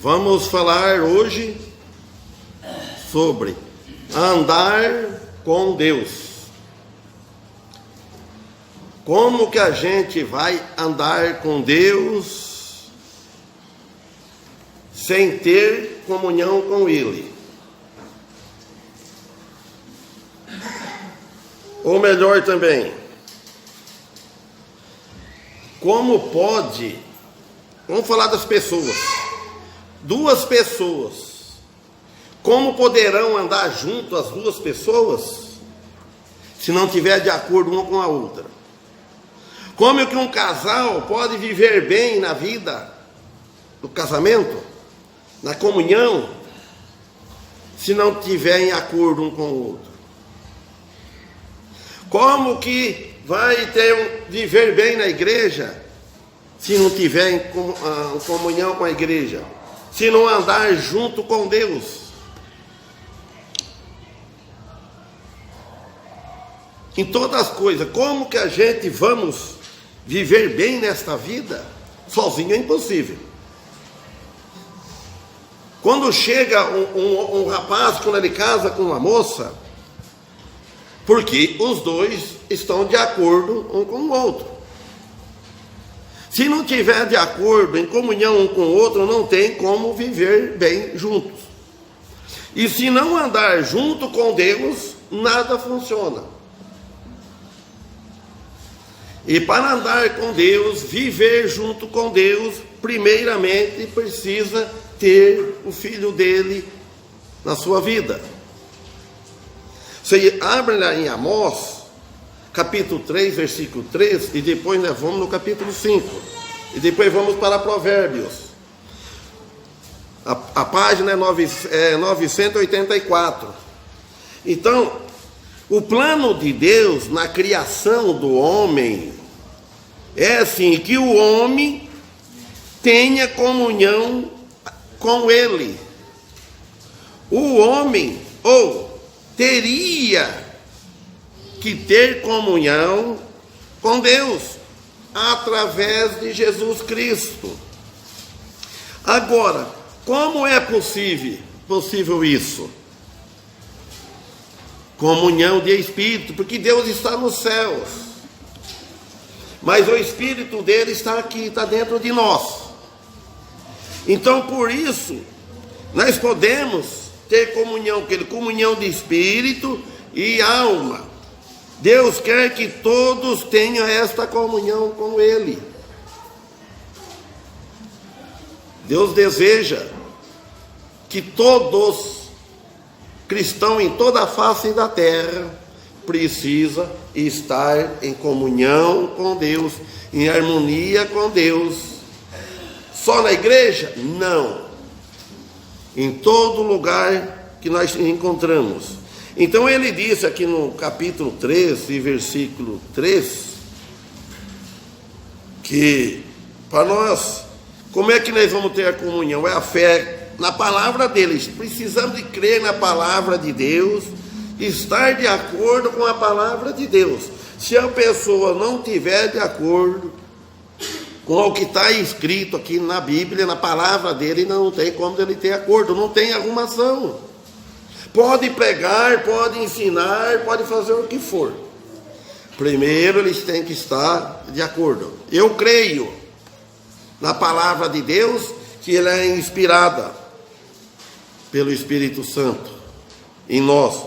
Vamos falar hoje sobre andar com Deus. Como que a gente vai andar com Deus sem ter comunhão com Ele? Ou melhor também, como pode, vamos falar das pessoas, duas pessoas, como poderão andar junto as duas pessoas se não tiver de acordo uma com a outra? Como é que um casal pode viver bem na vida do casamento, na comunhão, se não tiver em acordo um com o outro? Como que vai viver bem na igreja se não tiver em comunhão com a igreja? Se não andar junto com Deus? Em todas as coisas, como que a gente vamos viver bem nesta vida? Sozinho é impossível. Quando chega um rapaz, quando ele casa com uma moça, porque os dois estão de acordo um com o outro. Se não tiver de acordo, em comunhão um com o outro, não tem como viver bem juntos. E se não andar junto com Deus, nada funciona. E para andar com Deus, viver junto com Deus, primeiramente precisa ter o Filho dele na sua vida. Você abre lá em Amós, capítulo 3, versículo 3, e depois nós vamos no capítulo 5. E depois vamos para Provérbios. A página é 984. Então, o plano de Deus na criação do homem é assim, que o homem tenha comunhão com ele. O homem, teria que ter comunhão com Deus através de Jesus Cristo. Agora, como é possível isso? Comunhão de Espírito, porque Deus está nos céus, mas o Espírito dele está aqui, está dentro de nós. Então, por isso, nós podemos ter comunhão com Ele, comunhão de espírito e alma. Deus quer que todos tenham esta comunhão com Ele. Deus deseja que todos cristãos em toda a face da terra precisam estar em comunhão com Deus, em harmonia com Deus. Só na igreja? Não. Em todo lugar que nós encontramos. Então ele disse aqui no capítulo 13, versículo 3, que para nós, como é que nós vamos ter a comunhão? É a fé na palavra deles. Precisamos de crer na palavra de Deus, estar de acordo com a palavra de Deus. Se a pessoa não tiver de acordo com o que está escrito aqui na Bíblia, na palavra dele, não tem como ele ter acordo, não tem arrumação. Pode pregar, pode ensinar, pode fazer o que for. Primeiro eles têm que estar de acordo. Eu creio na palavra de Deus, que ela é inspirada pelo Espírito Santo em nós.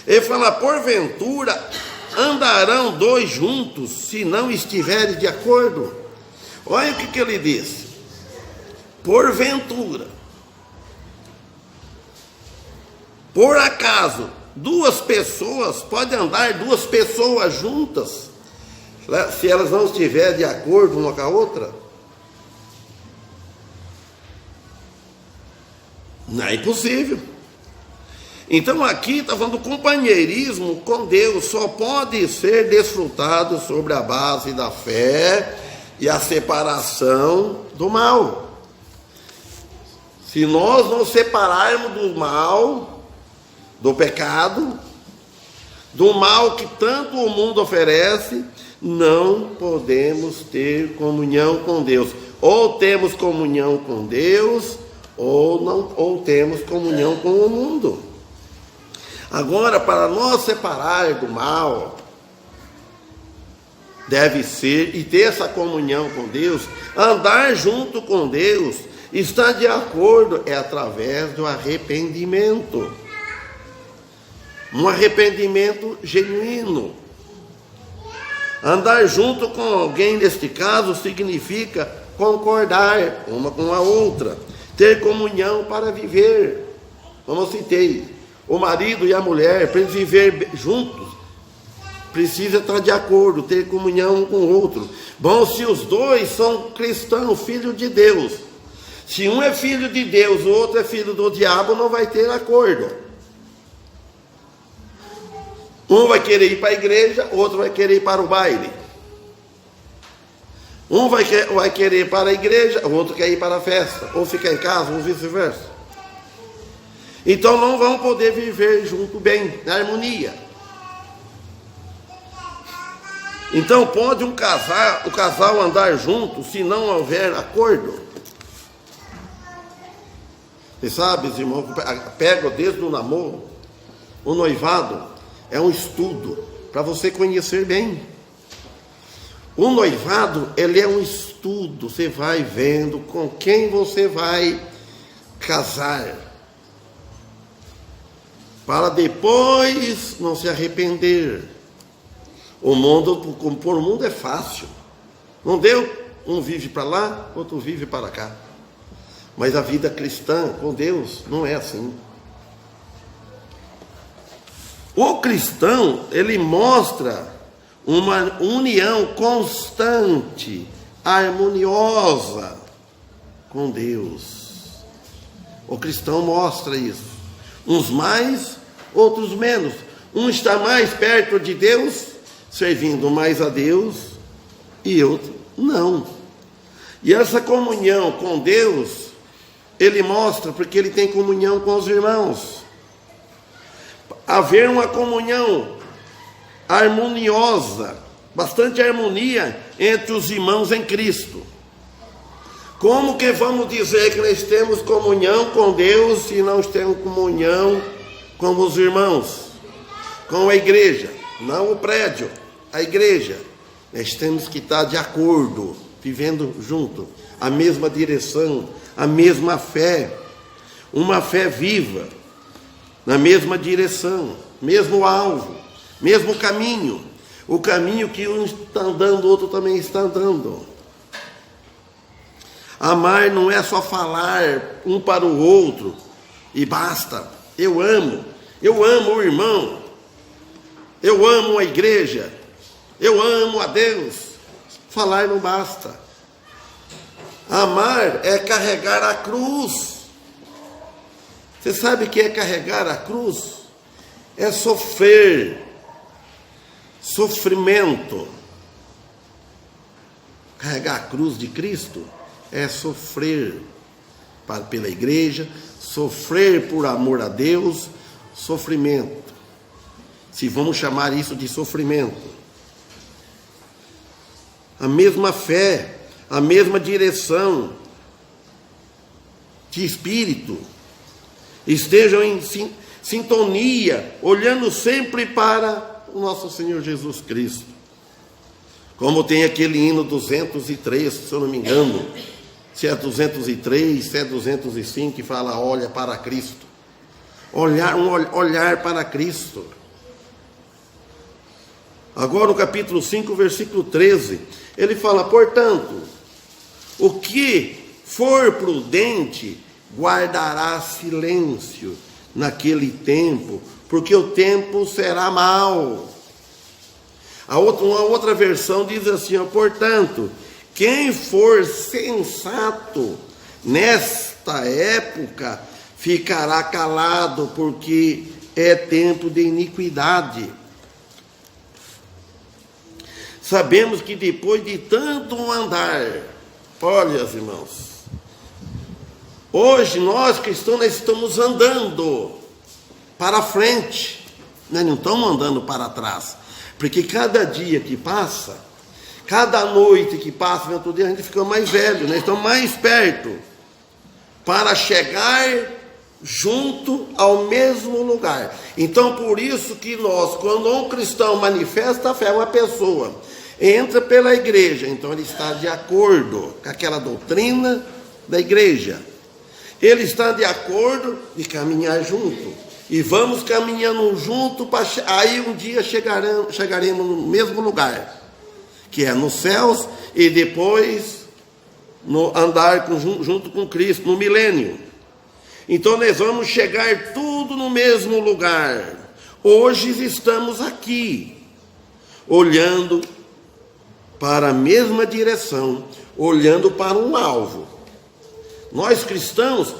Ele fala, porventura andarão dois juntos se não estiverem de acordo? Olha o que ele disse. Porventura, por acaso, duas pessoas, pode andar duas pessoas juntas, se elas não estiverem de acordo uma com a outra? Não é impossível. Então aqui está falando do companheirismo com Deus, só pode ser desfrutado sobre a base da fé e a separação do mal. Se nós não separarmos do mal, do pecado, do mal que tanto o mundo oferece, não podemos ter comunhão com Deus. Ou temos comunhão com Deus, ou temos comunhão com o mundo. Agora, para nós separar do mal, deve ser, e ter essa comunhão com Deus, andar junto com Deus, estar de acordo, é através do arrependimento. Um arrependimento genuíno. Andar junto com alguém, neste caso, significa concordar uma com a outra, ter comunhão para viver. Como eu citei, o marido e a mulher, para viver juntos, precisa estar de acordo, ter comunhão um com o outro. Bom, se os dois são cristãos, filhos de Deus, se um é filho de Deus, o outro é filho do diabo, não vai ter acordo. Um vai querer ir para a igreja, o outro vai querer ir para o baile. Um vai querer ir para a igreja, o outro quer ir para a festa, ou ficar em casa, ou vice-versa. Então não vão poder viver junto bem, na harmonia. Então pode o casal andar junto se não houver acordo? Você sabe, irmãos, pega desde o namoro, o noivado é um estudo para você conhecer bem. O noivado, ele é um estudo, você vai vendo com quem você vai casar, para depois não se arrepender. O mundo, por o mundo é fácil, não deu? Um vive para lá, outro vive para cá. Mas a vida cristã com Deus não é assim. O cristão, ele mostra uma união constante, harmoniosa com Deus. O cristão mostra isso. Uns mais, outros menos. Um está mais perto de Deus, servindo mais a Deus, e outro não. E essa comunhão com Deus, ele mostra porque ele tem comunhão com os irmãos. Haver uma comunhão harmoniosa, bastante harmonia entre os irmãos em Cristo. Como que vamos dizer que nós temos comunhão com Deus se não temos comunhão com os irmãos, com a igreja? Não o prédio, a igreja. Nós temos que estar de acordo, vivendo junto, a mesma direção, a mesma fé, uma fé viva, na mesma direção, mesmo alvo, mesmo caminho. O caminho que um está andando, o outro também está andando. Amar não é só falar um para o outro e basta. Eu amo o irmão, eu amo a igreja, eu amo a Deus. Falar não basta. Amar é carregar a cruz. Você sabe o que é carregar a cruz? É sofrer, sofrimento. Carregar a cruz de Cristo é sofrer pela igreja, sofrer por amor a Deus, sofrimento. Se vamos chamar isso de sofrimento. A mesma fé, a mesma direção de espírito, estejam em sintonia, olhando sempre para o nosso Senhor Jesus Cristo. Como tem aquele hino 203, se eu não me engano, se é 203, se é 205, que fala, olha para Cristo. Olhar para Cristo. Agora no capítulo 5, versículo 13, ele fala, portanto, o que for prudente, guardará silêncio naquele tempo, porque o tempo será mau. Uma outra versão diz assim, portanto, quem for sensato nesta época ficará calado, porque é tempo de iniquidade. Sabemos que depois de tanto andar, olha, irmãos, hoje nós cristãos estamos andando para frente, nós não estamos andando para trás, porque cada dia que passa, cada noite que passa, no outro dia a gente fica mais velho, nós estamos mais perto para chegar junto ao mesmo lugar. Então, por isso que nós, quando um cristão manifesta a fé, uma pessoa entra pela igreja, então ele está de acordo com aquela doutrina da igreja. Ele está de acordo de caminhar junto. E vamos caminhando junto, aí um dia chegaremos no mesmo lugar, que é nos céus, e depois no andar junto com Cristo, no milênio. Então nós vamos chegar tudo no mesmo lugar. Hoje estamos aqui, olhando para a mesma direção, olhando para um alvo. Nós cristãos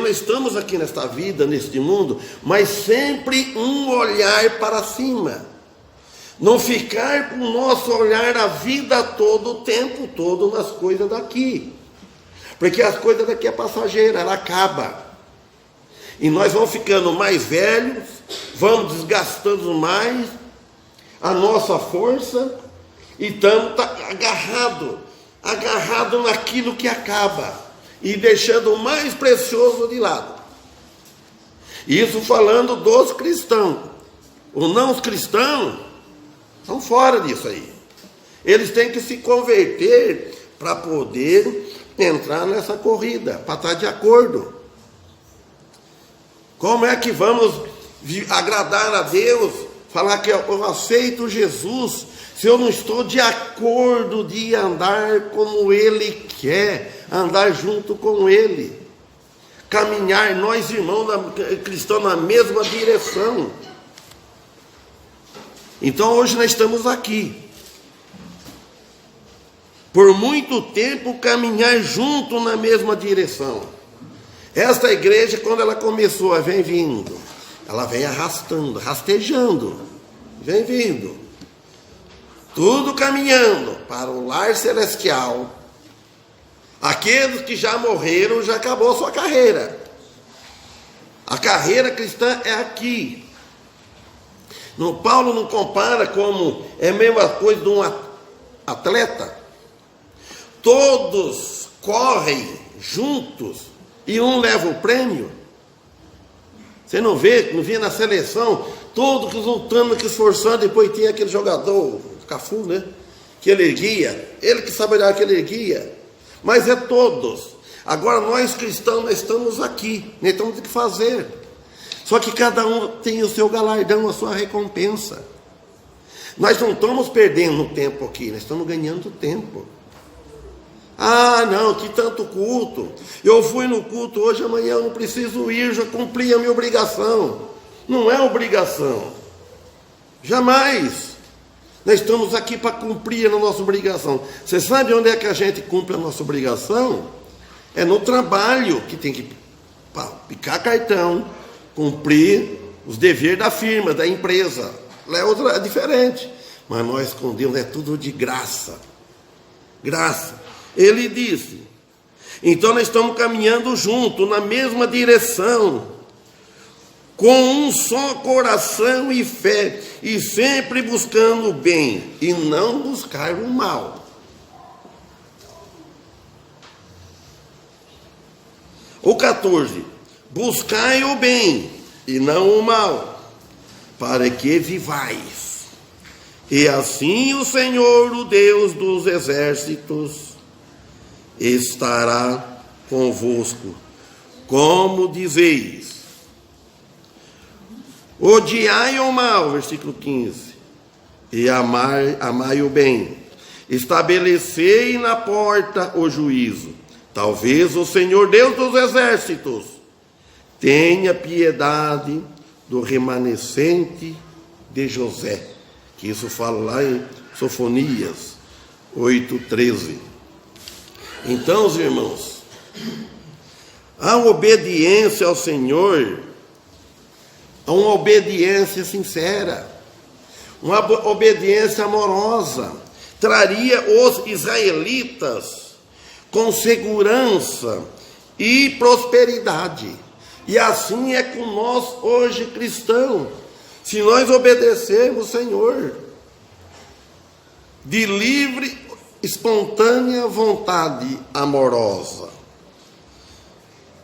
estamos aqui nesta vida, neste mundo, mas sempre um olhar para cima. Não ficar com o nosso olhar a vida toda, o tempo todo, nas coisas daqui. Porque as coisas daqui é passageira, ela acaba. E nós vamos ficando mais velhos, vamos desgastando mais a nossa força, e estamos agarrado naquilo que acaba, e deixando o mais precioso de lado. Isso falando dos cristãos. Os não cristãos estão fora disso aí. Eles têm que se converter para poder entrar nessa corrida, para estar de acordo. Como é que vamos agradar a Deus, falar que eu aceito Jesus, se eu não estou de acordo de andar como Ele quer, andar junto com Ele, caminhar nós irmãos cristãos na mesma direção? Então hoje nós estamos aqui, por muito tempo caminhar junto na mesma direção. Esta igreja, quando ela começou, vem vindo, ela vem arrastando, rastejando, vem vindo, tudo caminhando para o lar celestial. Aqueles que já morreram, já acabou a sua carreira. A carreira cristã é aqui. Paulo não compara como é a mesma coisa de um atleta. Todos correm juntos e um leva o prêmio. Você não vê na seleção, todos lutando, que esforçando, depois tem aquele jogador, o Cafu, né? Que ele erguia, ele que sabe olhar que ele erguia. Mas é todos. Agora nós cristãos, nós estamos aqui, nós temos o que fazer. Só que cada um tem o seu galardão, a sua recompensa. Nós não estamos perdendo tempo aqui, nós estamos ganhando tempo. Ah, não, que tanto culto. Eu fui no culto hoje, amanhã eu não preciso ir, já cumpri a minha obrigação. Não é obrigação. Jamais. Nós estamos aqui para cumprir a nossa obrigação. Você sabe onde é que a gente cumpre a nossa obrigação? É no trabalho, que tem que picar cartão, cumprir os deveres da firma, da empresa. Lá é diferente. Mas nós com Deus é tudo de graça. Graça. Ele disse. Então nós estamos caminhando junto, na mesma direção, com um só coração e fé, e sempre buscando o bem, e não buscar o mal. O 14. Buscai o bem, e não o mal, para que vivais. E assim o Senhor, o Deus dos exércitos, estará convosco, como dizeis. Odiai o mal, versículo 15, e amai o bem. Estabelecei na porta o juízo. Talvez o Senhor Deus dos exércitos tenha piedade do remanescente de José. Que isso fala lá em Sofonias 8:13. Então, os irmãos, a obediência ao Senhor, uma obediência sincera, uma obediência amorosa, traria os israelitas com segurança e prosperidade. E assim é com nós hoje cristãos. Se nós obedecermos o Senhor de livre, espontânea vontade amorosa,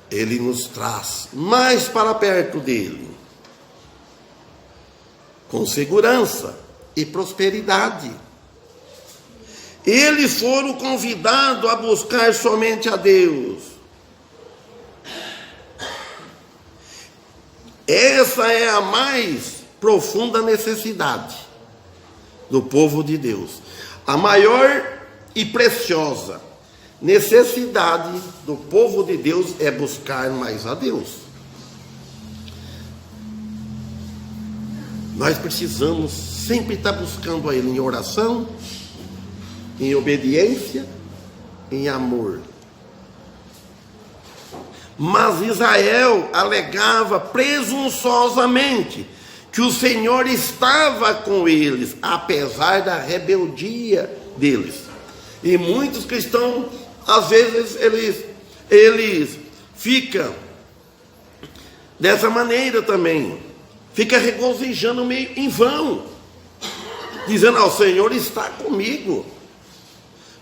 Ele nos traz mais para perto dele, com segurança e prosperidade. Eles foram convidados a buscar somente a Deus. Essa é a mais profunda necessidade do povo de Deus. A maior e preciosa necessidade do povo de Deus é buscar mais a Deus. Nós precisamos sempre estar buscando a Ele em oração, em obediência, em amor. Mas Israel alegava presunçosamente que o Senhor estava com eles, apesar da rebeldia deles. E muitos cristãos, às vezes, eles ficam dessa maneira também. Fica regozijando meio em vão, dizendo: o Senhor está comigo.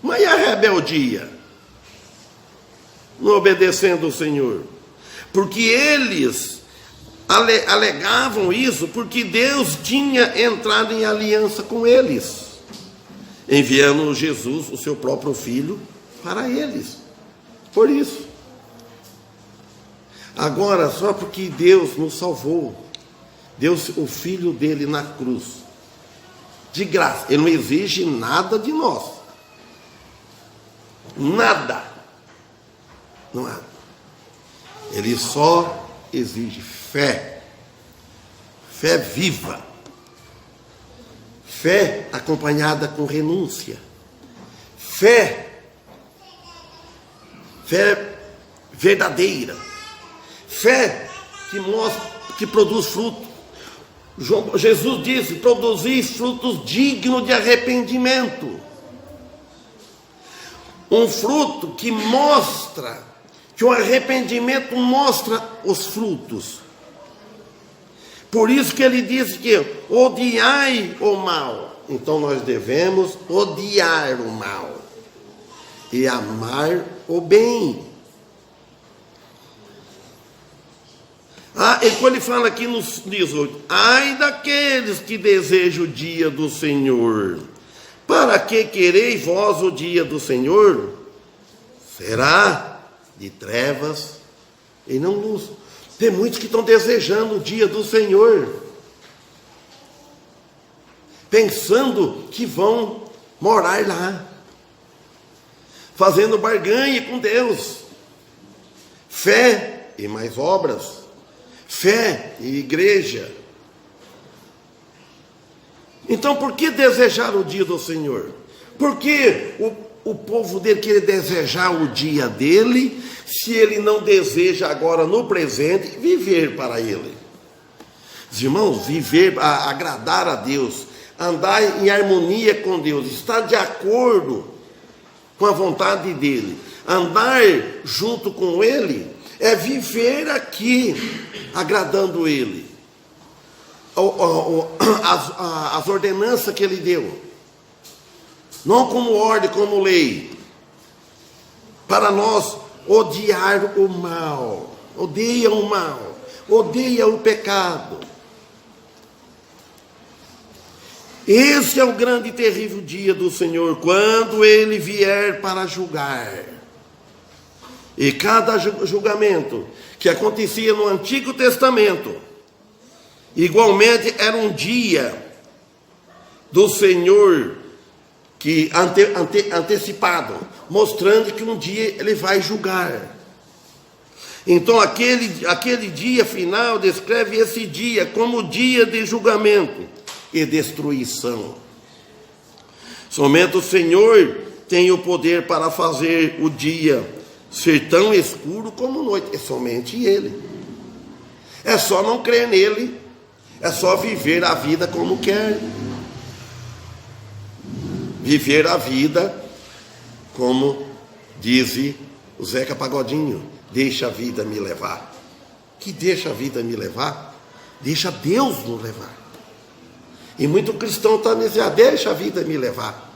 Mas e a rebeldia? Não obedecendo o Senhor. Porque eles alegavam isso porque Deus tinha entrado em aliança com eles, enviando Jesus, o seu próprio Filho, para eles. Por isso. Agora, só porque Deus nos salvou, Deus, o Filho dele na cruz, de graça, Ele não exige nada de nós. Nada. Não há. Ele só exige fé. Fé viva. Fé acompanhada com renúncia. Fé verdadeira. Fé que mostra, que produz fruto. Jesus disse: produzir frutos dignos de arrependimento. Um fruto que mostra, que o arrependimento mostra os frutos. Por isso que ele disse que odiai o mal. Então nós devemos odiar o mal e amar o bem. E quando ele fala aqui no 18: ai daqueles que desejam o dia do Senhor. Para que quereis vós o dia do Senhor? Será de trevas e não luz. Tem muitos que estão desejando o dia do Senhor, pensando que vão morar lá, fazendo barganha com Deus. Fé e mais obras, fé e igreja. Então, por que desejar o dia do Senhor? Por que o povo dele quer desejar o dia dele, se ele não deseja agora no presente viver para ele? Os irmãos, viver, agradar a Deus, andar em harmonia com Deus, estar de acordo com a vontade dele, andar junto com ele, é viver aqui agradando ele. As ordenanças que ele deu, não como ordem, como lei, para nós odiar o mal. Odeia o mal, odeia o pecado. Esse é o grande e terrível dia do Senhor, quando ele vier para julgar. E cada julgamento que acontecia no Antigo Testamento, igualmente era um dia do Senhor que antecipado, mostrando que um dia ele vai julgar. Então aquele dia final descreve esse dia como dia de julgamento e destruição. Somente o Senhor tem o poder para fazer o dia ser tão escuro como noite. É somente Ele. É só não crer nele. É só viver a vida como quer. Viver a vida como diz o Zeca Pagodinho: deixa a vida me levar. Que deixa a vida me levar? Deixa Deus nos levar. E muito cristão está dizendo: deixa a vida me levar.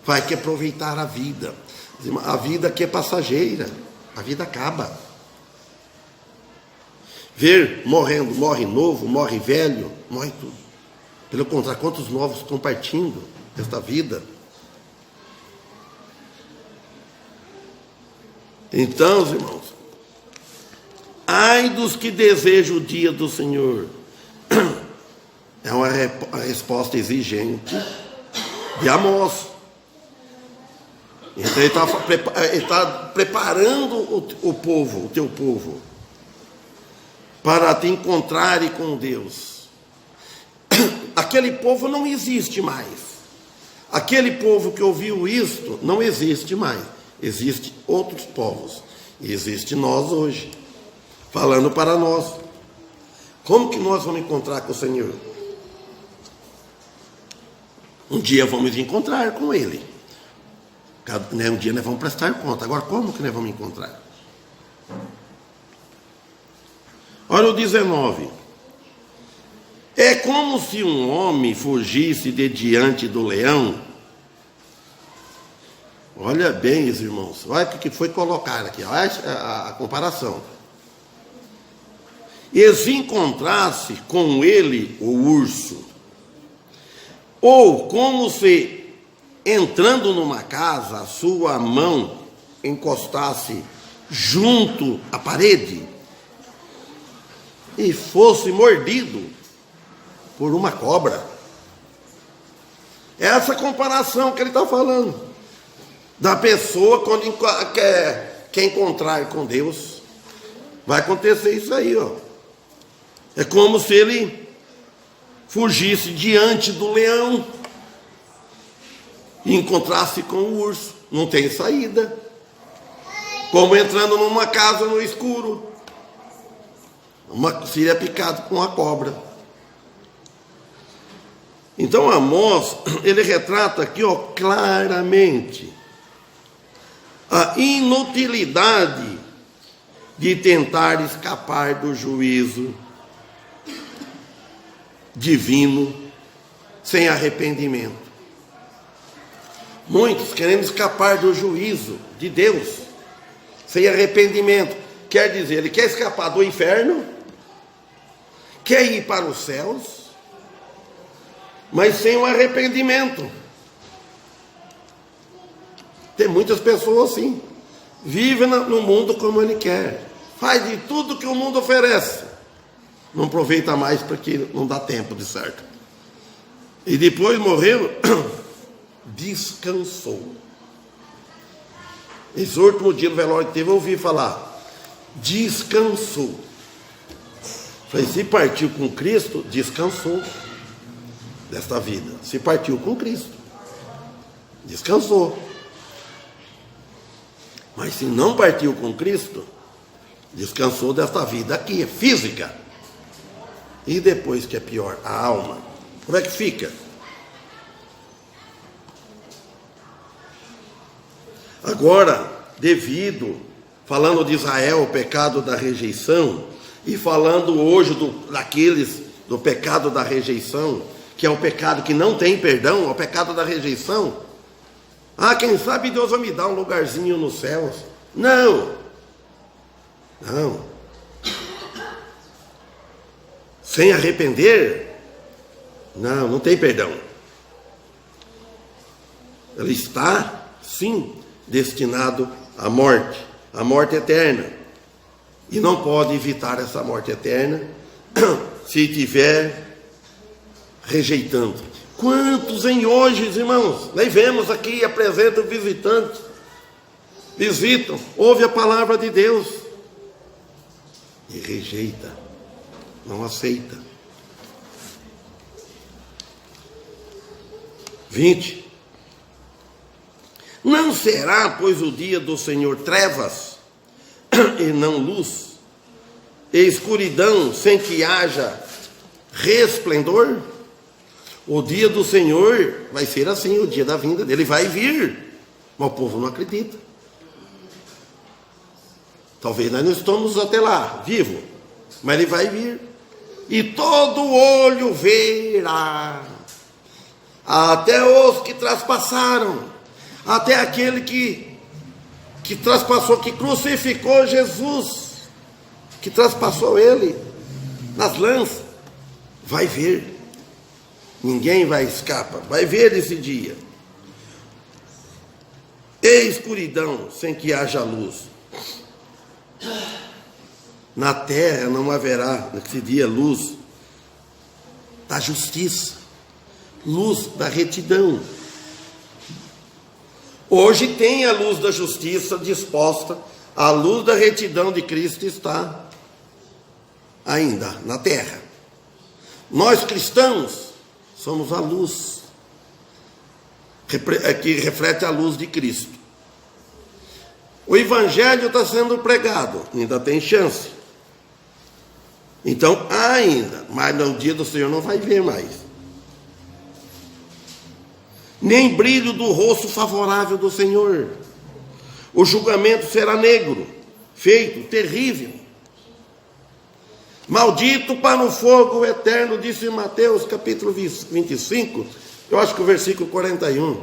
Vai que aproveitar a vida. A vida que é passageira. A vida acaba. Ver morrendo, morre novo, morre velho, morre tudo. Pelo contrário, quantos novos estão partindo desta vida? Então, irmãos, ai dos que desejam o dia do Senhor. É uma resposta exigente de Amós. Então ele está preparando o povo, o teu povo, para te encontrarem com Deus. Aquele povo não existe mais. Aquele povo que ouviu isto não existe mais. Existem outros povos. E existe nós hoje, falando para nós. Como que nós vamos encontrar com o Senhor? Um dia vamos encontrar com Ele. Um dia nós vamos prestar conta. Agora, como que nós vamos encontrar? Olha o 19. É como se um homem fugisse de diante do leão. Olha bem, irmãos. Olha o que foi colocar aqui. Olha a comparação. E se encontrasse com ele o urso. Ou como se, entrando numa casa, a sua mão encostasse junto à parede e fosse mordido por uma cobra. É essa comparação que ele está falando. Da pessoa quando quer encontrar com Deus. Vai acontecer isso aí, ó. É como se ele fugisse diante do leão e encontrasse com o urso. Não tem saída. Como entrando numa casa no escuro. Seria picado com uma cobra. Então Amós, ele retrata aqui, ó, claramente a inutilidade de tentar escapar do juízo divino sem arrependimento. Muitos querendo escapar do juízo de Deus sem arrependimento. Quer dizer, ele quer escapar do inferno, quer ir para os céus, mas sem o arrependimento. Tem muitas pessoas assim, vivem no mundo como ele quer, faz de tudo que o mundo oferece, não aproveita mais porque não dá tempo de certo. E depois morreu, descansou. Esse último dia do velório que teve, eu ouvi falar, descansou. Falei, se partiu com Cristo, descansou desta vida. Se partiu com Cristo, descansou. Mas se não partiu com Cristo, descansou desta vida aqui, física. E depois, que é pior, a alma. Como é que fica? Agora, falando de Israel, o pecado da rejeição, e falando hoje do pecado da rejeição, que é o pecado que não tem perdão, é o pecado da rejeição. Quem sabe Deus vai me dar um lugarzinho nos céus. Não. Sem arrepender, não tem perdão. Ele está, sim, destinado à morte eterna. E não pode evitar essa morte eterna se estiver rejeitando. Quantos em hoje, irmãos, nós vemos aqui, apresentam visitantes, visitam, ouve a palavra de Deus e rejeita, não aceita. 20. Não será, pois, o dia do Senhor trevas e não luz, e escuridão sem que haja resplendor? O dia do Senhor vai ser assim, o dia da vinda dele vai vir, mas o povo não acredita. Talvez nós não estamos até lá, vivo, mas ele vai vir, e todo olho verá, até os que traspassaram, até aquele que que traspassou, que crucificou Jesus, que traspassou ele nas lanças, vai ver. Ninguém vai escapar, vai ver esse dia. E escuridão sem que haja luz. Na terra não haverá nesse dia luz da justiça, luz da retidão. Hoje tem a luz da justiça disposta, a luz da retidão de Cristo está ainda na terra. Nós cristãos somos a luz que reflete a luz de Cristo. O evangelho está sendo pregado, ainda tem chance. Então ainda, mas no dia do Senhor não vai ver mais. Nem brilho do rosto favorável do Senhor. O julgamento será negro, feito, terrível. Maldito para o fogo eterno, disse Mateus capítulo 25, eu acho que o versículo 41.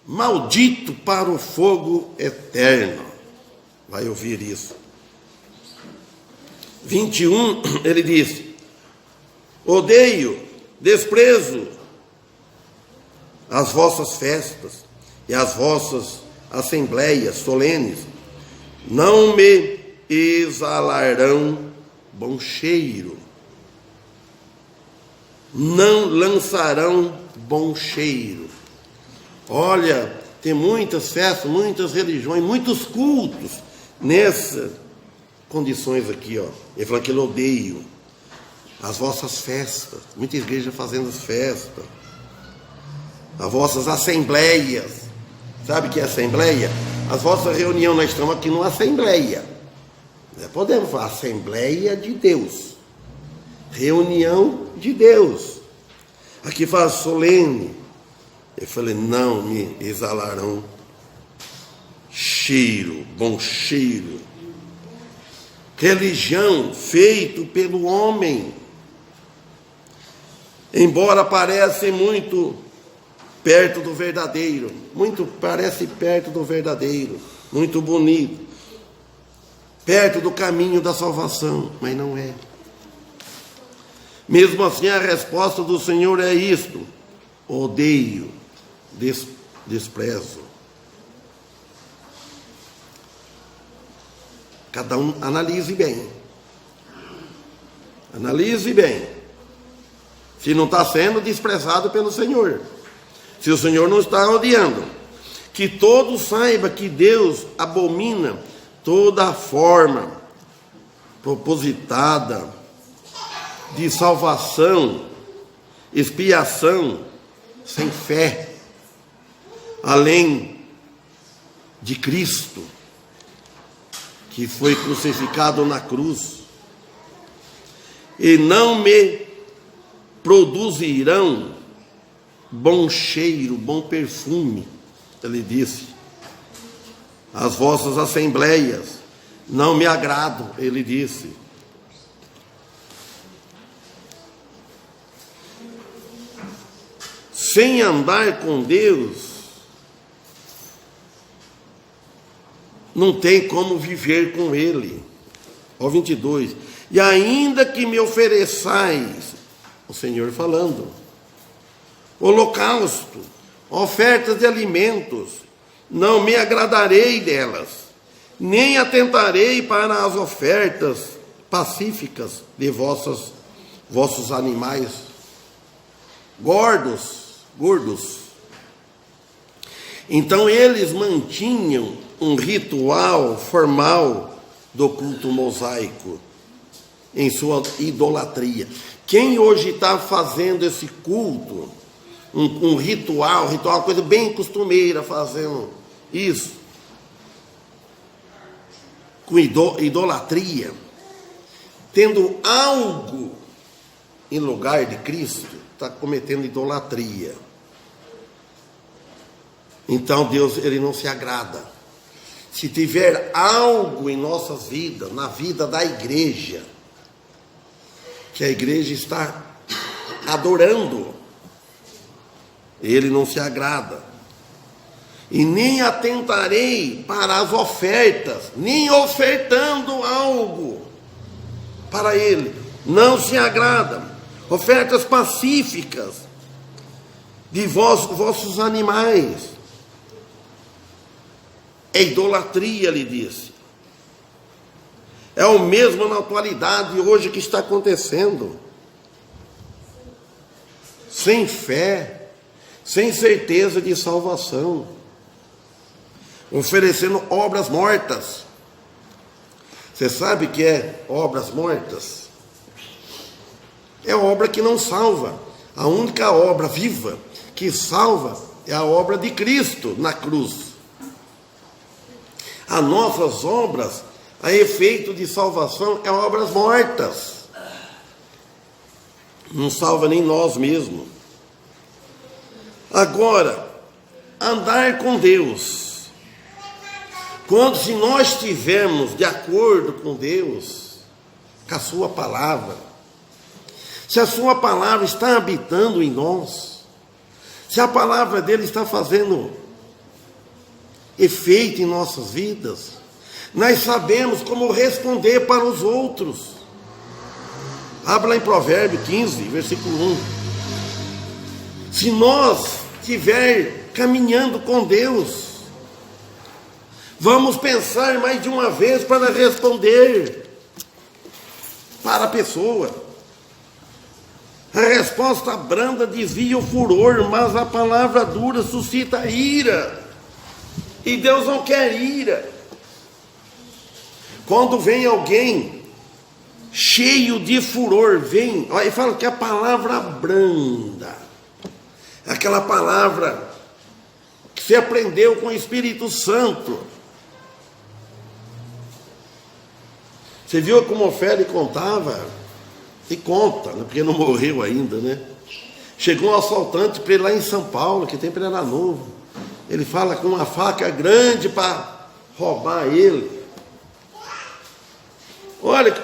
Maldito para o fogo eterno. Vai ouvir isso. 21, ele disse: odeio, desprezo as vossas festas e as vossas assembleias solenes. Não me exalarão bom cheiro. Não lançarão bom cheiro. Olha, tem muitas festas, muitas religiões, muitos cultos nessas condições aqui, ó. Ele falou que ele odeia as vossas festas, muita igreja fazendo as festas, as vossas assembleias. Sabe o que é assembleia? As vossas reuniões, nós estamos aqui numa assembleia. Podemos falar assembleia de Deus, reunião de Deus. Aqui fala solene. Eu falei, não me exalarão cheiro, bom cheiro. Religião feito pelo homem. Embora pareça muito perto do verdadeiro, parece perto do verdadeiro, muito bonito, perto do caminho da salvação, mas não é. Mesmo assim, a resposta do Senhor é isto: odeio, desprezo. Cada um analise bem. Analise bem. Se não está sendo desprezado pelo Senhor. Se o Senhor não está odiando. Que todos saibam que Deus abomina toda a forma propositada de salvação, expiação, sem fé, além de Cristo, que foi crucificado na cruz. E não me produzirão bom cheiro, bom perfume, ele disse. As vossas assembleias não me agradam, ele disse. Sem andar com Deus, não tem como viver com Ele. Ó 22. E ainda que me ofereçais, o Senhor falando, holocausto, ofertas de alimentos, não me agradarei delas, nem atentarei para as ofertas pacíficas de vossos animais gordos. Então eles mantinham um ritual formal do culto mosaico em sua idolatria. Quem hoje está fazendo esse culto, um ritual, coisa bem costumeira, fazendo isso, com idolatria, tendo algo em lugar de Cristo, está cometendo idolatria. Então Deus, ele não se agrada. Se tiver algo em nossas vidas, na vida da igreja, que a igreja está adorando, ele não se agrada. e nem atentarei para as ofertas, nem ofertando algo para ele. Não se agrada. Ofertas pacíficas de vossos animais. É idolatria, lhe disse. É o mesmo na atualidade hoje que está acontecendo. Sem fé, sem certeza de salvação, oferecendo obras mortas. Você sabe o que é obras mortas? É obra que não salva. A única obra viva que salva é a obra de Cristo na cruz. As nossas obras, a efeito de salvação, é obras mortas. Não salva nem nós mesmos. Agora, andar com Deus. Quando, se nós estivermos de acordo com Deus, com a sua palavra, se a sua palavra está habitando em nós, se a palavra dele está fazendo efeito em nossas vidas, nós sabemos como responder para os outros. Abra lá em Provérbios 15, versículo 1. Se nós estiver caminhando com Deus, vamos pensar mais de uma vez para responder para a pessoa. A resposta branda desvia o furor, mas a palavra dura suscita ira. E Deus não quer ira. Quando vem alguém cheio de furor, vem, e fala que a palavra branda, aquela palavra que você aprendeu com o Espírito Santo. Você viu como Ofélia contava? E conta, né? Porque não morreu ainda, né? Chegou um assaltante para ele lá em São Paulo, que tempo ele era novo. Ele fala com uma faca grande para roubar ele. Olha,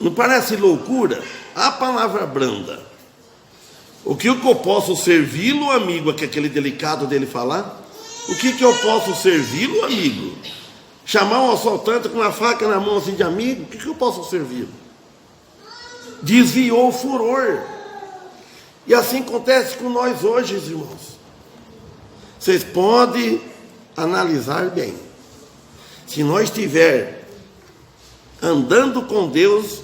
não parece loucura? A palavra branda. O que eu posso servi-lo, amigo, que é aquele delicado dele falar? O que eu posso servi-lo, amigo? Chamar um assaltante com uma faca na mão assim de amigo? O que eu posso servi-lo? Desviou o furor. E assim acontece com nós hoje, irmãos. Vocês podem analisar bem. Se nós estiver andando com Deus,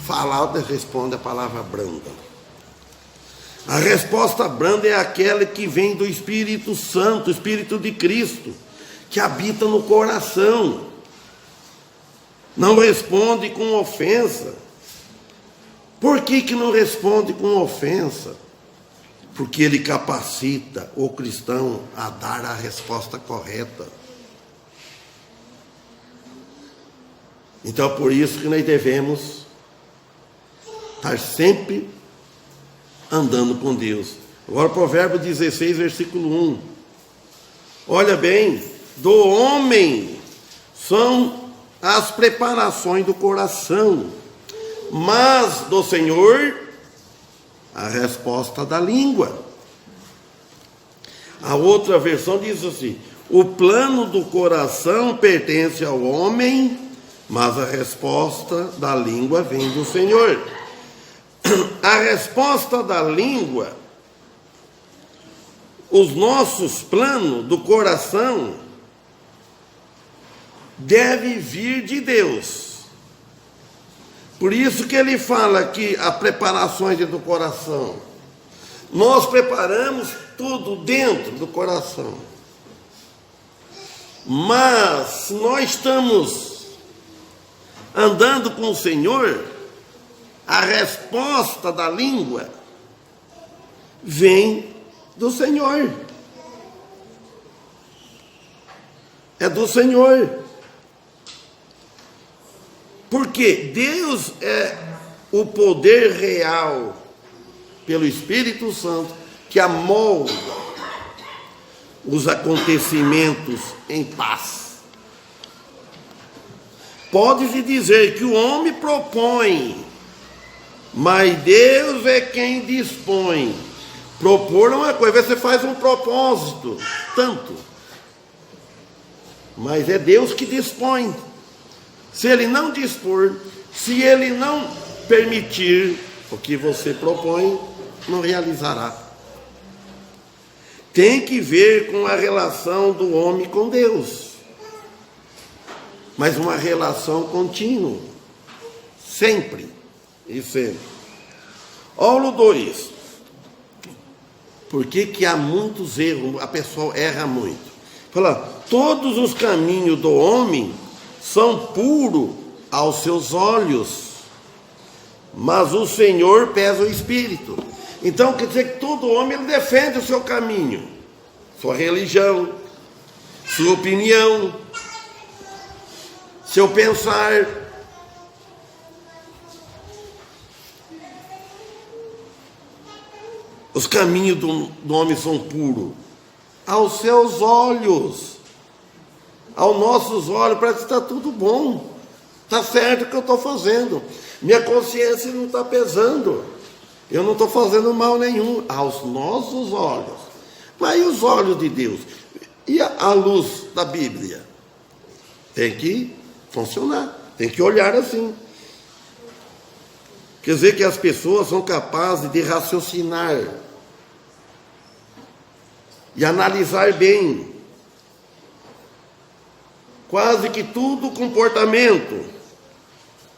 falar responde a palavra branda. A resposta branda é aquela que vem do Espírito Santo, o Espírito de Cristo, que habita no coração. Não responde com ofensa. Por que não responde com ofensa? Porque ele capacita o cristão a dar a resposta correta. Então, por isso que nós devemos estar sempre andando com Deus. Agora, Provérbio 16, versículo 1. Olha bem, do homem são as preparações do coração, mas do Senhor a resposta da língua. A outra versão diz assim: o plano do coração pertence ao homem, mas a resposta da língua vem do Senhor. A resposta da língua, os nossos planos do coração, deve vir de Deus. Por isso que ele fala que a preparações do coração. Nós preparamos tudo dentro do coração. Mas se nós estamos andando com o Senhor, a resposta da língua vem do Senhor. É do Senhor. Porque Deus é o poder real, pelo Espírito Santo, que amolda os acontecimentos em paz. Pode-se dizer que o homem propõe, mas Deus é quem dispõe. Propor é uma coisa, você faz um propósito, tanto. Mas é Deus que dispõe. Se Ele não dispor, se Ele não permitir o que você propõe, não realizará. Tem que ver com a relação do homem com Deus, mas uma relação contínua, sempre e sempre. Paulo 2. Por que há muitos erros? A pessoa erra muito. Fala, todos os caminhos do homem são puros aos seus olhos, mas o Senhor pesa o espírito. Então quer dizer que todo homem ele defende o seu caminho, sua religião, sua opinião, seu pensar. Os caminhos do homem são puros aos seus olhos. Aos nossos olhos parece que está tudo bom, está certo o que eu estou fazendo, minha consciência não está pesando, eu não estou fazendo mal nenhum aos nossos olhos. Mas e os olhos de Deus? E a luz da Bíblia? Tem que funcionar, tem que olhar assim. Quer dizer que as pessoas são capazes de raciocinar e analisar bem quase que todo o comportamento,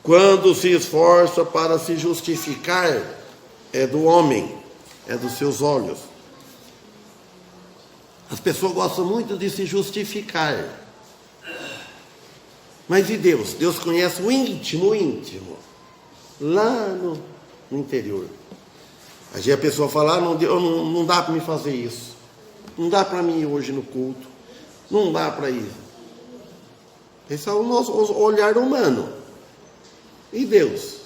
quando se esforça para se justificar, é do homem, é dos seus olhos. As pessoas gostam muito de se justificar. Mas e Deus? Deus conhece o íntimo, lá no interior. Aí a pessoa fala, não dá para me fazer isso, não dá para mim ir hoje no culto, não dá para ir. Esse é o nosso olhar humano. E Deus?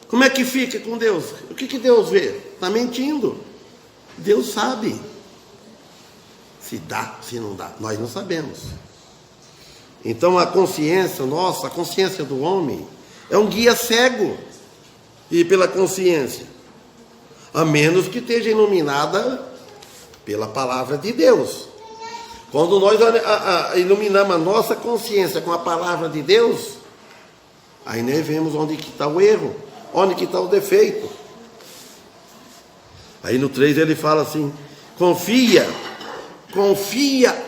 Como é que fica com Deus? O que Deus vê? Está mentindo. Deus sabe. Se dá, se não dá, nós não sabemos. Então a consciência nossa, a consciência do homem, é um guia cego e pela consciência, a menos que esteja iluminada pela palavra de Deus. Quando nós iluminamos a nossa consciência com a palavra de Deus, aí nós vemos onde que está o erro, onde que está o defeito. Aí no 3 ele fala assim, confia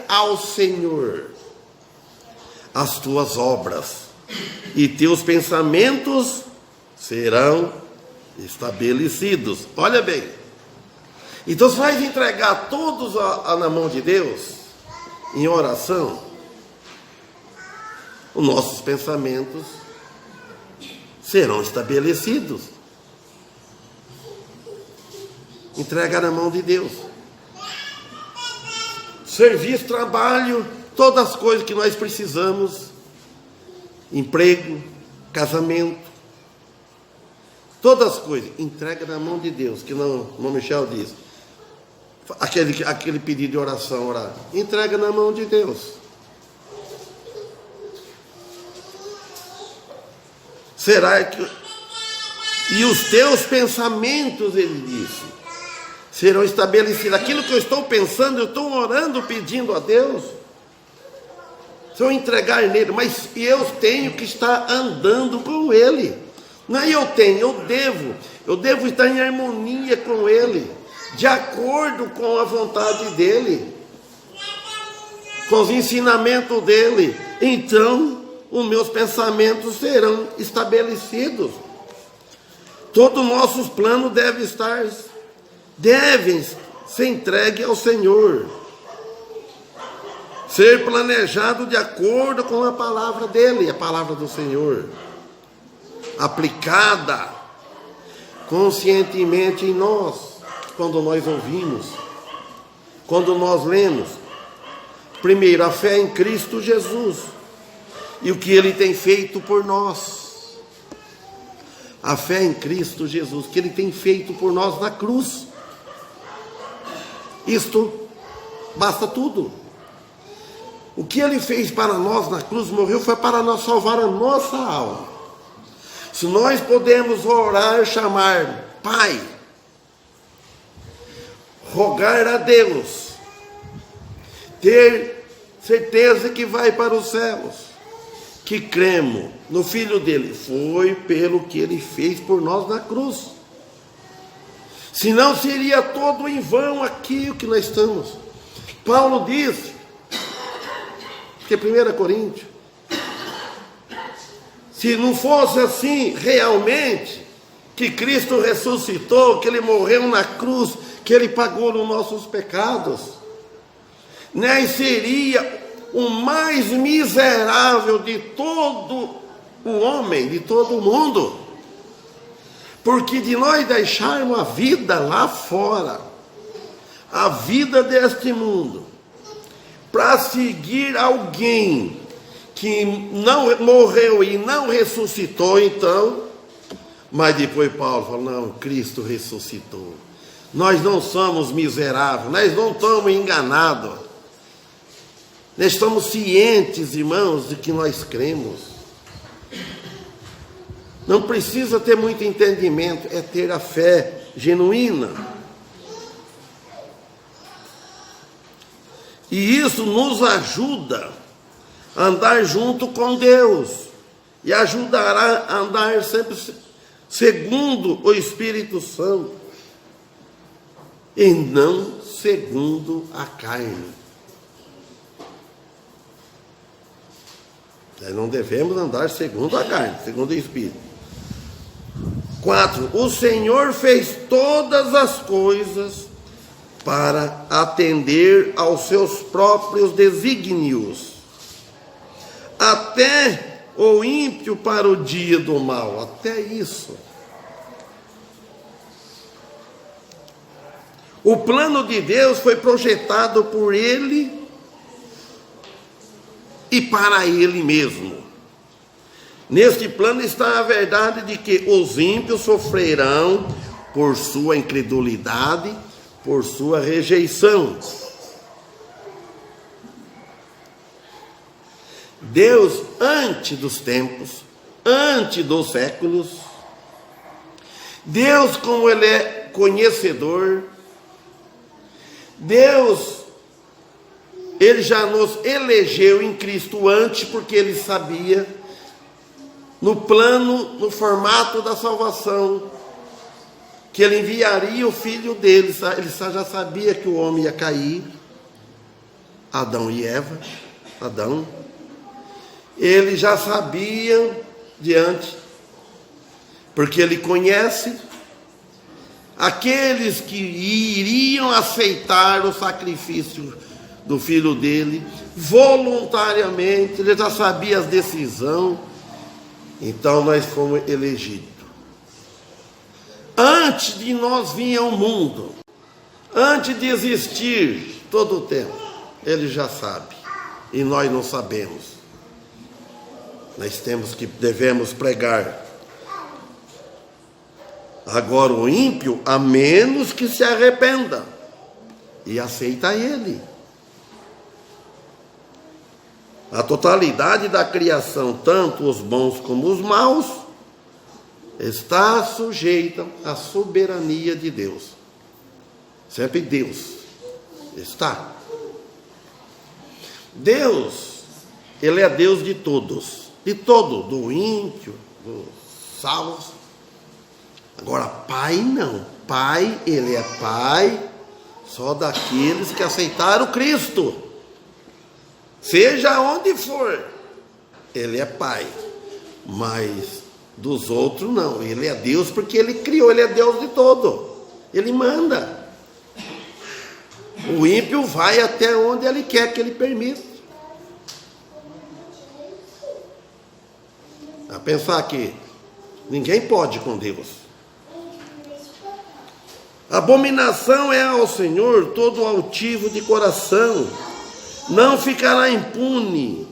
ao Senhor as tuas obras, e teus pensamentos serão estabelecidos. Olha bem, então se nós entregar todos na mão de Deus, em oração, os nossos pensamentos serão estabelecidos. Entregar na mão de Deus. Serviço, trabalho, todas as coisas que nós precisamos, emprego, casamento, todas as coisas, entrega na mão de Deus, que não Michel diz, aquele pedido de oração, orar, entrega na mão de Deus. Será que... E os teus pensamentos, ele disse, serão estabelecidos. Aquilo que eu estou pensando, eu estou orando, pedindo a Deus, se eu entregar nele, mas eu tenho que estar andando com ele. Não é eu devo estar em harmonia com ele, de acordo com a vontade dele, com os ensinamentos dele. Então os meus pensamentos serão estabelecidos. Todos os nossos planos devem ser entregues ao Senhor, ser planejado de acordo com a palavra dele, a palavra do Senhor, aplicada conscientemente em nós, quando nós ouvimos, quando nós lemos. Primeiro, a fé em Cristo Jesus e o que ele tem feito por nós. A fé em Cristo Jesus, que ele tem feito por nós na cruz. Isto basta tudo. O que ele fez para nós na cruz, morreu, foi para nós salvar a nossa alma. Se nós podemos orar, chamar Pai, rogar a Deus, ter certeza que vai para os céus, que cremos no Filho dele, foi pelo que ele fez por nós na cruz. Senão seria todo em vão aqui o que nós estamos. Paulo diz, que 1 Coríntios, se não fosse assim realmente, que Cristo ressuscitou, que ele morreu na cruz, que ele pagou nos nossos pecados, né? Seria o mais miserável de todo o homem, de todo o mundo, porque de nós deixarmos a vida lá fora, a vida deste mundo, para seguir alguém que não morreu e não ressuscitou, então, mas depois Paulo falou, não, Cristo ressuscitou, nós não somos miseráveis, nós não estamos enganados, nós estamos cientes, irmãos, de que nós cremos. Não precisa ter muito entendimento, é ter a fé genuína. E isso nos ajuda a andar junto com Deus, e ajudará a andar sempre segundo o Espírito Santo, e não segundo a carne. Nós não devemos andar segundo a carne, segundo o Espírito. 4. O Senhor fez todas as coisas para atender aos seus próprios desígnios, até o ímpio para o dia do mal, até isso. O plano de Deus foi projetado por Ele e para Ele mesmo. Neste plano está a verdade de que os ímpios sofrerão por sua incredulidade, por sua rejeição. Deus, antes dos tempos, antes dos séculos, Deus, como Ele é conhecedor, Deus, Ele já nos elegeu em Cristo antes, porque Ele sabia, no plano, no formato da salvação, que Ele enviaria o Filho dele. Ele já sabia que o homem ia cair, Adão e Eva, Adão. Ele já sabia de antes, porque Ele conhece aqueles que iriam aceitar o sacrifício do Filho dele, voluntariamente. Ele já sabia as decisões. Então nós fomos elegidos. Antes de nós vir ao mundo, antes de existir todo o tempo, Ele já sabe, e nós não sabemos. Nós devemos pregar. Agora o ímpio, a menos que se arrependa e aceita Ele. A totalidade da criação, tanto os bons como os maus, está sujeita à soberania de Deus. Sempre Deus está. Deus, Ele é Deus de todos, de todo, do ímpio, dos salvos. Agora, Pai não. Pai, Ele é Pai só daqueles que aceitaram Cristo. Seja onde for, Ele é Pai, mas dos outros não. Ele é Deus porque Ele criou, Ele é Deus de todo, Ele manda. O ímpio vai até onde Ele quer que Ele permita. A pensar que ninguém pode com Deus. Abominação é ao Senhor todo altivo de coração, não ficará impune,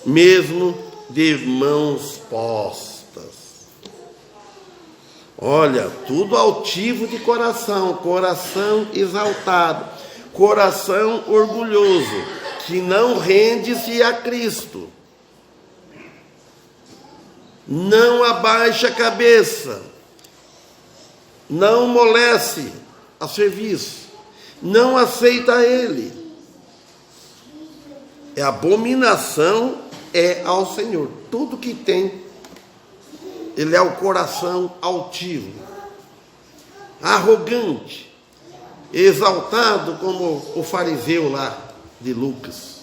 mesmo de mãos postas. Olha, tudo altivo de coração, coração exaltado, coração orgulhoso, que não rende-se a Cristo, não abaixa a cabeça, não moleste a serviço, não aceita ele. É abominação ao Senhor. Tudo que tem, ele é o coração altivo, arrogante, exaltado, como o fariseu lá de Lucas,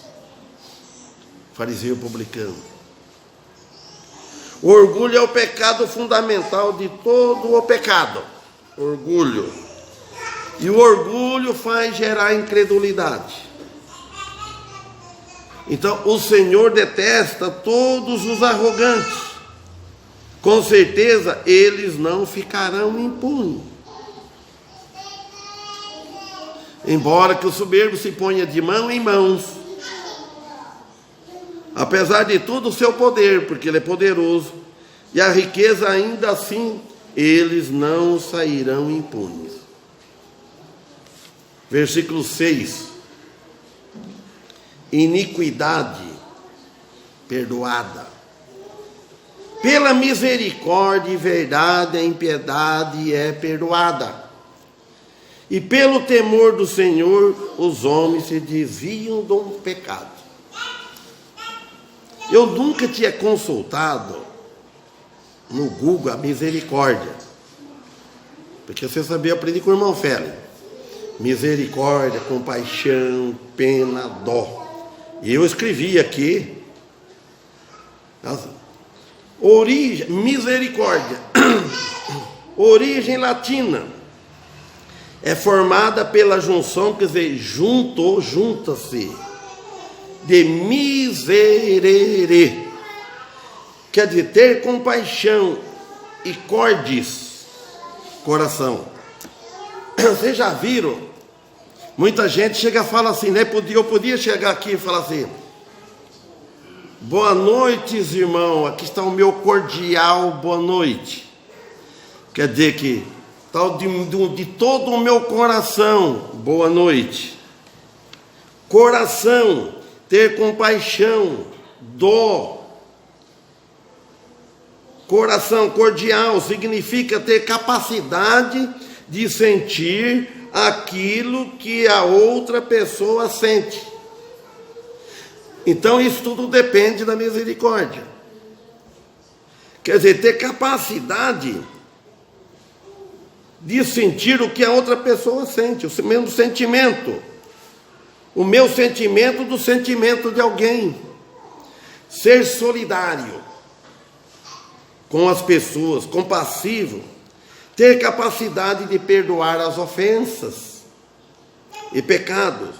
fariseu publicano. O orgulho é o pecado fundamental de todo o pecado. Orgulho. E o orgulho faz gerar incredulidade. Então, o Senhor detesta todos os arrogantes. Com certeza, eles não ficarão impunes. Embora que o soberbo se ponha de mão em mãos, apesar de todo o seu poder, porque ele é poderoso, e a riqueza ainda assim, eles não sairão impunes. Versículo 6. Iniquidade perdoada. Pela misericórdia e verdade, a impiedade é perdoada. E pelo temor do Senhor, os homens se desviam do pecado. Eu nunca tinha consultado no Google a misericórdia. Porque você sabia, eu aprendi com o irmão Félix. Misericórdia, compaixão, pena, dó. E eu escrevi aqui, origem, misericórdia, origem latina, é formada pela junção, quer dizer, junta-se, de miserere, quer dizer, ter compaixão, e cordis, coração. Vocês já viram? Muita gente chega e fala assim, né? Eu podia chegar aqui e falar assim: boa noite, irmão, aqui está o meu cordial boa noite. Quer dizer que tal de todo o meu coração, boa noite. Coração, ter compaixão, dó. Coração cordial significa ter capacidade de sentir aquilo que a outra pessoa sente. Então isso tudo depende da misericórdia. Quer dizer, ter capacidade de sentir o que a outra pessoa sente, o mesmo sentimento, o meu sentimento do sentimento de alguém. Ser solidário com as pessoas, compassivo. Ter capacidade de perdoar as ofensas e pecados.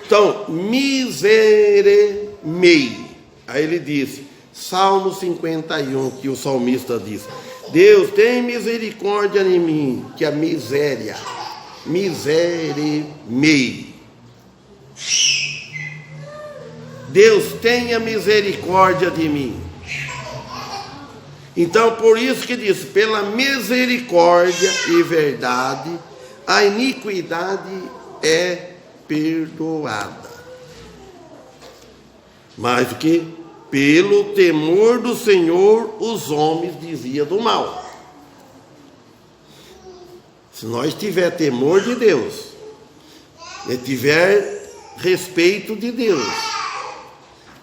Então, miseremei. Aí ele diz, Salmo 51, que o salmista diz: Deus, tem misericórdia de mim, que a miséria, miseremei. Deus, tenha misericórdia de mim. Então, por isso que diz, pela misericórdia e verdade, a iniquidade é perdoada. Mais do que, pelo temor do Senhor, os homens desviam do mal. Se nós tiver temor de Deus, e tiver respeito de Deus,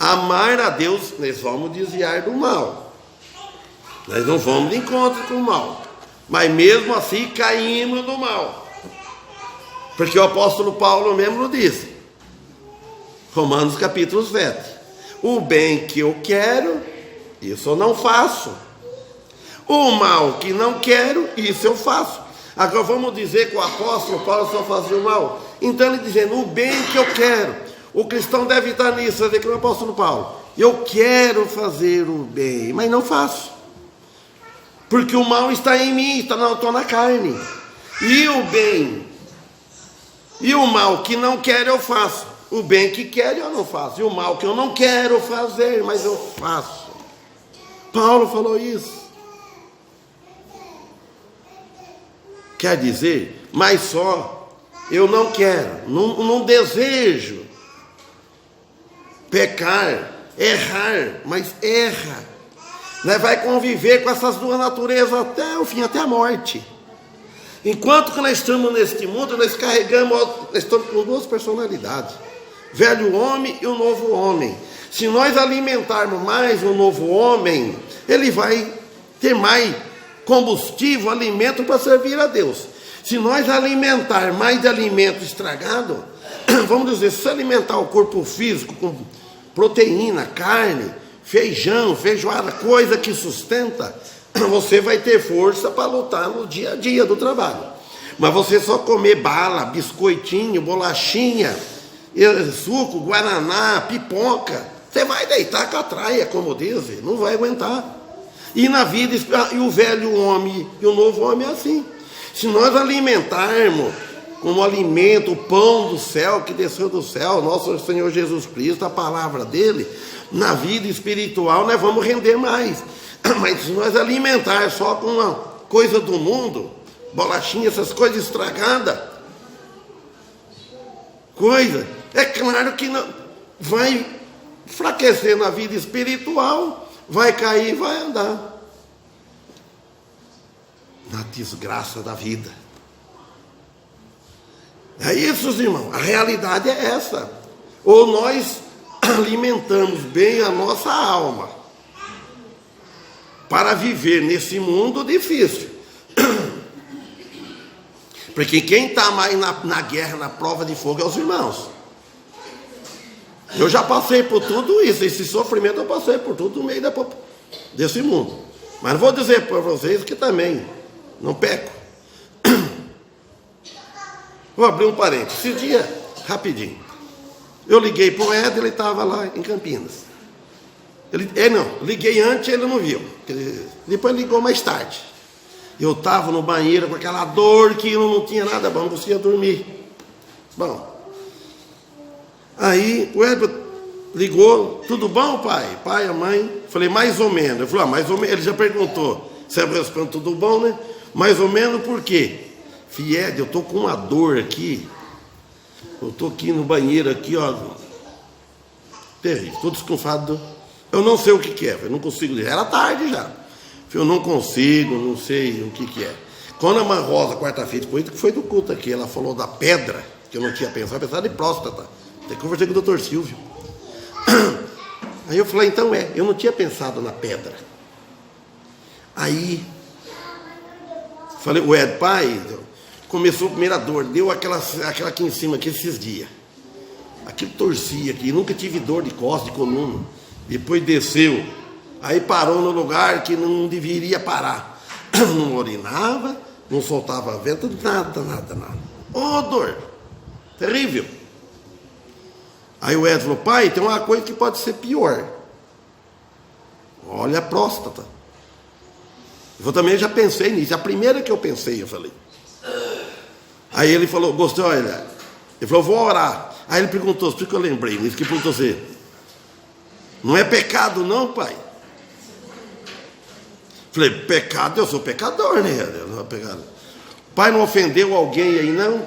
amar a Deus, nós vamos desviar do mal. Nós não vamos de encontro com o mal, mas mesmo assim caímos no mal, porque o apóstolo Paulo mesmo disse, Romanos capítulo 7, o bem que eu quero, isso eu não faço, o mal que não quero, isso eu faço. Agora vamos dizer que o apóstolo Paulo só fazia o mal. Então ele dizendo, o bem que eu quero, o cristão deve estar nisso, vai ver que o apóstolo Paulo, eu quero fazer o bem, mas não faço. Porque o mal está em mim, estou na carne. E o bem, e o mal que não quero eu faço. O bem que quero eu não faço. E o mal que eu não quero fazer, mas eu faço. Paulo falou isso. Quer dizer, mas só, eu não quero, não desejo pecar, errar, mas erra. Vai conviver com essas duas naturezas até o fim, até a morte. Enquanto que nós estamos neste mundo, nós estamos com duas personalidades, velho homem e o novo homem. Se nós alimentarmos mais o novo homem, ele vai ter mais combustível, alimento para servir a Deus. Se nós alimentar mais de alimento estragado, vamos dizer, se alimentar o corpo físico com proteína, carne, feijão, feijoada, coisa que sustenta, você vai ter força para lutar no dia a dia do trabalho. Mas você só comer bala, biscoitinho, bolachinha, suco, guaraná, pipoca, você vai deitar com a traia, como dizem, não vai aguentar. E na vida, e o velho homem e o novo homem é assim. Se nós alimentarmos como alimento o pão do céu, que desceu do céu, nosso Senhor Jesus Cristo, a palavra dele, na vida espiritual nós vamos render mais. Mas se nós alimentar só com uma coisa do mundo, bolachinha, essas coisas estragadas, é claro que não, vai enfraquecer na vida espiritual, vai cair, vai andar na desgraça da vida. É isso, irmãos, a realidade é essa. Ou nós alimentamos bem a nossa alma para viver nesse mundo difícil. Porque quem está mais na guerra, na prova de fogo, é os irmãos. Eu já passei por tudo isso, esse sofrimento eu passei por tudo no meio desse mundo. Mas vou dizer para vocês que também não peco. Vou abrir um parênteses. Esse dia, rapidinho, eu liguei para o Ed, ele estava lá em Campinas. Liguei antes, ele não viu. Depois ligou mais tarde. Eu estava no banheiro com aquela dor que eu não tinha nada bom, não conseguia dormir. Bom, aí o Ed ligou, tudo bom, pai? Pai, a mãe? Falei, mais ou menos. Eu falei, mais ou menos. Ele já perguntou, você responde tudo bom, né? Mais ou menos por quê? Fied, eu estou com uma dor aqui. Eu estou aqui no banheiro, aqui, ó. Terrível, estou desconfiado. Eu não sei o que é, eu não consigo ler. Era tarde já. Eu não consigo, não sei o que é. Quando a Irmã Rosa, quarta-feira, depois que foi do culto aqui, ela falou da pedra, que eu não tinha pensado, eu pensava de próstata. Até conversei com o Dr. Silvio. Aí eu falei, então eu não tinha pensado na pedra. Aí, falei, pai, começou a primeira dor, deu aquela aqui em cima, aqui esses dias. Aquilo torcia aqui, nunca tive dor de costas, de coluna. Depois desceu, aí parou no lugar que não deveria parar. Não urinava, não soltava vento, nada. Ô, dor, terrível. Aí o Ed falou, pai, tem uma coisa que pode ser pior. Olha a próstata. Eu também já pensei nisso, a primeira que eu pensei, eu falei. Aí ele falou, gostou, olha. Ele falou, vou orar. Aí ele perguntou, por que eu lembrei nisso, que perguntou assim, não é pecado não, pai? Falei, pecado, eu sou pecador, né? Não é pecado. Pai não ofendeu alguém aí, não?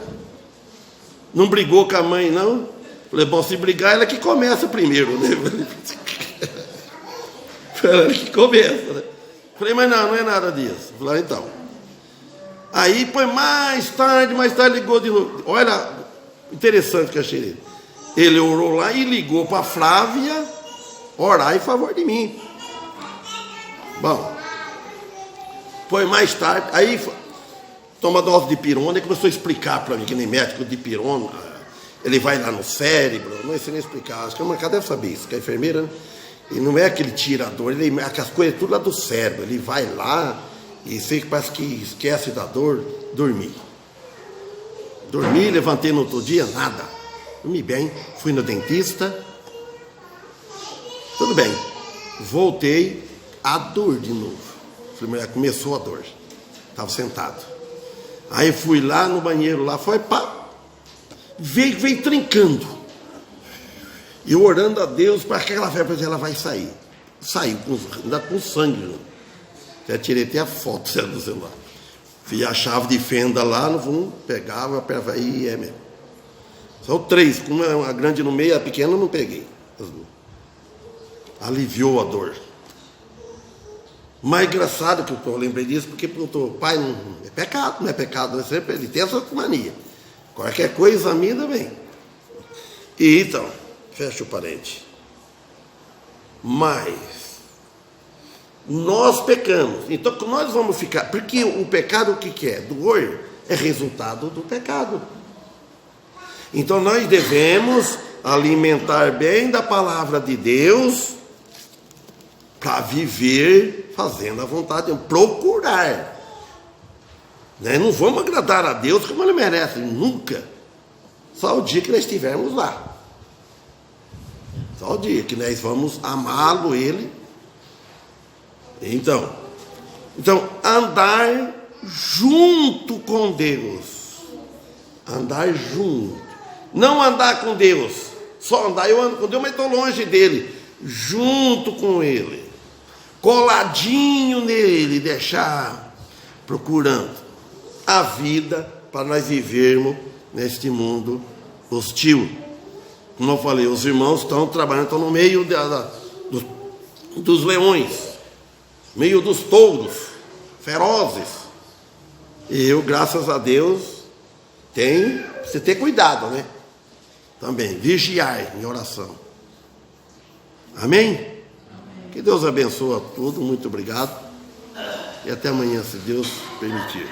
Não brigou com a mãe, não? Falei, bom, se brigar, ela que começa primeiro, né? Ela que começa, né? Falei, mas não é nada disso. Falei, então. Aí, depois, mais tarde, ligou de novo. Olha, interessante que eu achei ele. Ele orou lá e ligou para a Flávia orar em favor de mim. Bom, foi mais tarde, aí toma dose de pirona e começou a explicar para mim, que nem médico de pirona, ele vai lá no cérebro, não sei nem explicar, acho que a mancada deve saber isso, que a enfermeira, né? E não é que ele tira a dor, as coisas tudo lá do cérebro, ele vai lá e sei que parece que esquece da dor, dormi, levantei no outro dia, nada, dormi bem, fui no dentista, tudo bem, voltei, a dor de novo. Começou a dor, estava sentado. Aí fui lá no banheiro, lá foi pá, veio trincando. Eu orando a Deus para que aquela febre ela vai sair. Saiu, ainda com sangue. Né? Até tirei até a foto do celular. Fiz a chave de fenda lá, no fundo, pegava, aí mesmo. São 3, com uma grande no meio, a pequena eu não peguei. Aliviou a dor. Mas engraçado que eu lembrei disso, porque perguntou, pai, não é pecado, não é pecado, sempre ele tem essa mania. Qualquer coisa examina bem. E então, fecha o parente. Mas nós pecamos. Então nós vamos ficar. Porque o pecado o que é? Dor é resultado do pecado. Então nós devemos alimentar bem da palavra de Deus para viver fazendo a vontade de Deus, procurar. Né? Não vamos agradar a Deus como Ele merece, nunca. Só o dia que nós estivermos lá. Só o dia que nós vamos amá-lo, Ele. Então, andar junto com Deus. Andar junto. Não andar com Deus. Só andar, eu ando com Deus, mas estou longe dele. Junto com Ele. Coladinho nele, deixar procurando a vida para nós vivermos neste mundo hostil. Como eu falei, os irmãos estão trabalhando, estão no meio dos leões, meio dos touros ferozes. E eu, graças a Deus, você ter cuidado, né? Também, vigiar em oração. Amém? Que Deus abençoe a todos, muito obrigado. E até amanhã, se Deus permitir.